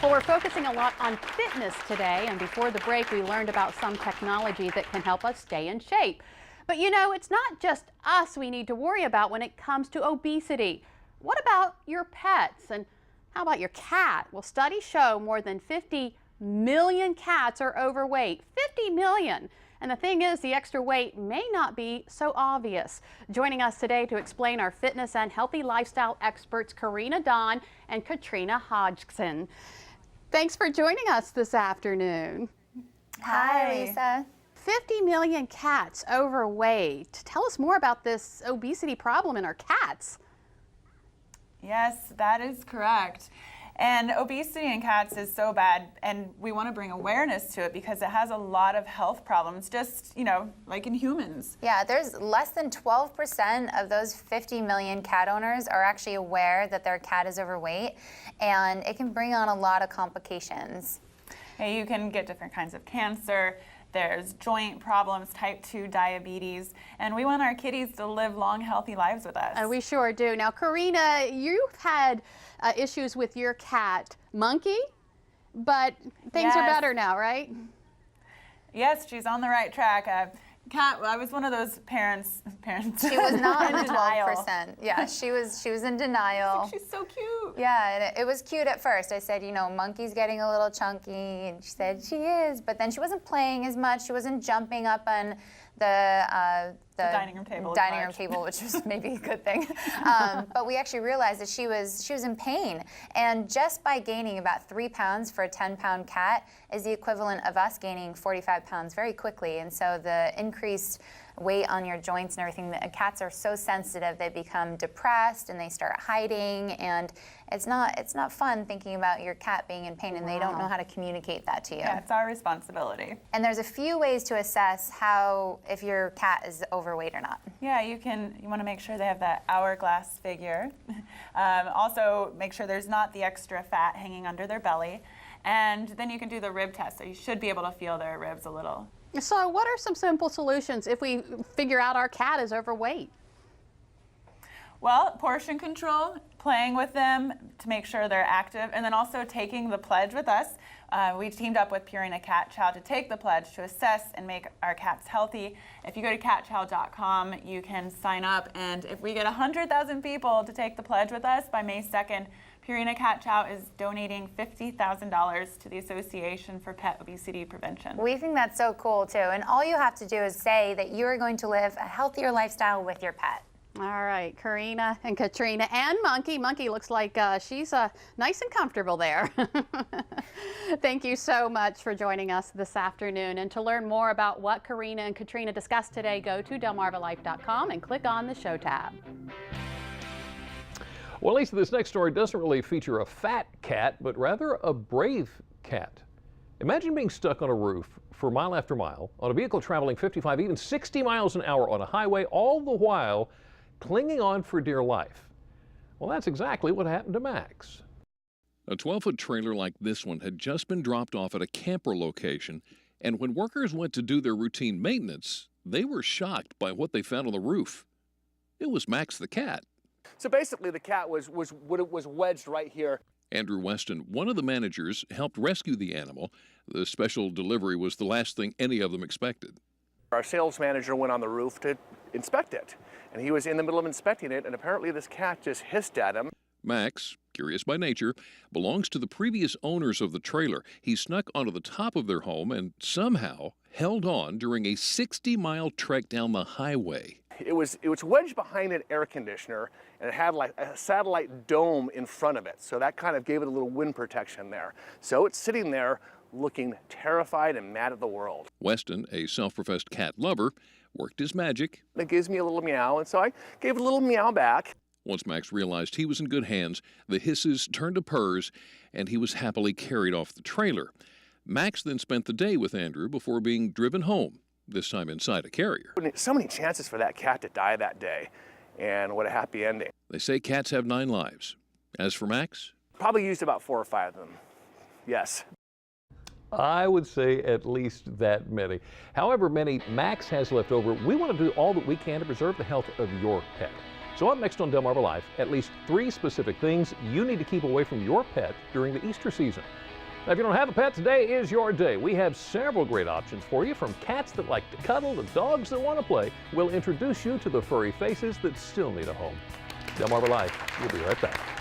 Well, we're focusing a lot on fitness today, and before the break, we learned about some technology that can help us stay in shape. But you know, it's not just us we need to worry about when it comes to obesity. What about your pets? And how about your cat? Well, studies show more than 50 million cats are overweight. 50 million! And the thing is, the extra weight may not be so obvious. Joining us today to explain our fitness and healthy lifestyle experts, Karina Don and Katrina Hodgson. Thanks for joining us this afternoon. Hi, Lisa. 50 million cats overweight. Tell us more about this obesity problem in our cats. Yes, that is correct. And obesity in cats is so bad, and we want to bring awareness to it because it has a lot of health problems, just, like in humans. Yeah, there's less than 12% of those 50 million cat owners are actually aware that their cat is overweight, and it can bring on a lot of complications. You can get different kinds of cancer. There's joint problems, type 2 diabetes, and we want our kitties to live long, healthy lives with us. And we sure do. Now, Karina, you've had issues with your cat, Monkey, but things are better now, right? Yes, she's on the right track. Cat, I was one of those parents. She was not in 12%. Yeah, she was in denial. She's so cute. Yeah, and it was cute at first. I said, Monkey's getting a little chunky, and she said she is, but then she wasn't playing as much. She wasn't jumping up on the dining room table. Which was maybe a good thing. But we actually realized that she was in pain, and just by gaining about 3 pounds for a 10-pound cat is the equivalent of us gaining 45 pounds very quickly. And so the increased weight on your joints and everything, the cats are so sensitive, they become depressed and they start hiding, and it's not fun thinking about your cat being in pain, and they don't know how to communicate that to you. Yeah, it's our responsibility. And there's a few ways to assess if your cat is overweight or not. Yeah, you want to make sure they have that hourglass figure. Also, make sure there's not the extra fat hanging under their belly. And then you can do the rib test, so you should be able to feel their ribs a little. So what are some simple solutions if we figure out our cat is overweight? Well, portion control, playing with them to make sure they're active, and then also taking the pledge with us. We teamed up with Purina Cat Chow to take the pledge to assess and make our cats healthy. If you go to catchow.com, you can sign up, and if we get 100,000 people to take the pledge with us by May 2nd, Purina Cat Chow is donating $50,000 to the Association for Pet Obesity Prevention. We think that's so cool too, and all you have to do is say that you are going to live a healthier lifestyle with your pet. All right, Karina and Katrina and Monkey. Monkey looks like she's nice and comfortable there. Thank you so much for joining us this afternoon. And to learn more about what Karina and Katrina discussed today, go to delmarvalife.com and click on the show tab. Well, Lisa, this next story doesn't really feature a fat cat, but rather a brave cat. Imagine being stuck on a roof for mile after mile on a vehicle traveling 55, even 60 miles an hour on a highway, all the while clinging on for dear life. Well, that's exactly what happened to Max. A 12-foot trailer like this one had just been dropped off at a camper location, and when workers went to do their routine maintenance, they were shocked by what they found on the roof. It was Max the cat. So basically the cat was wedged right here. Andrew Weston, one of the managers, helped rescue the animal. The special delivery was the last thing any of them expected. Our sales manager went on the roof to inspect it, and he was in the middle of inspecting it, and apparently this cat just hissed at him. Max, curious by nature, belongs to the previous owners of the trailer. He snuck onto the top of their home and somehow held on during a 60-mile trek down the highway. It was wedged behind an air conditioner, and it had like a satellite dome in front of it, so that kind of gave it a little wind protection there. So it's sitting there looking terrified and mad at the world. Weston, a self-professed cat lover, worked his magic. It gives me a little meow, and so I gave it a little meow back. Once Max realized he was in good hands, the hisses turned to purrs, and he was happily carried off the trailer. Max then spent the day with Andrew before being driven home, this time inside a carrier. So many chances for that cat to die that day, and what a happy ending. They say cats have 9 lives. As for Max? Probably used about 4 or 5 of them, yes. I would say at least that many. However many Max has left over, we want to do all that we can to preserve the health of your pet. So up next on Delmarva Life, at least 3 specific things you need to keep away from your pet during the Easter season. Now, if you don't have a pet, today is your day. We have several great options for you, from cats that like to cuddle to dogs that want to play. We'll introduce you to the furry faces that still need a home. Delmarva Live. We'll be right back.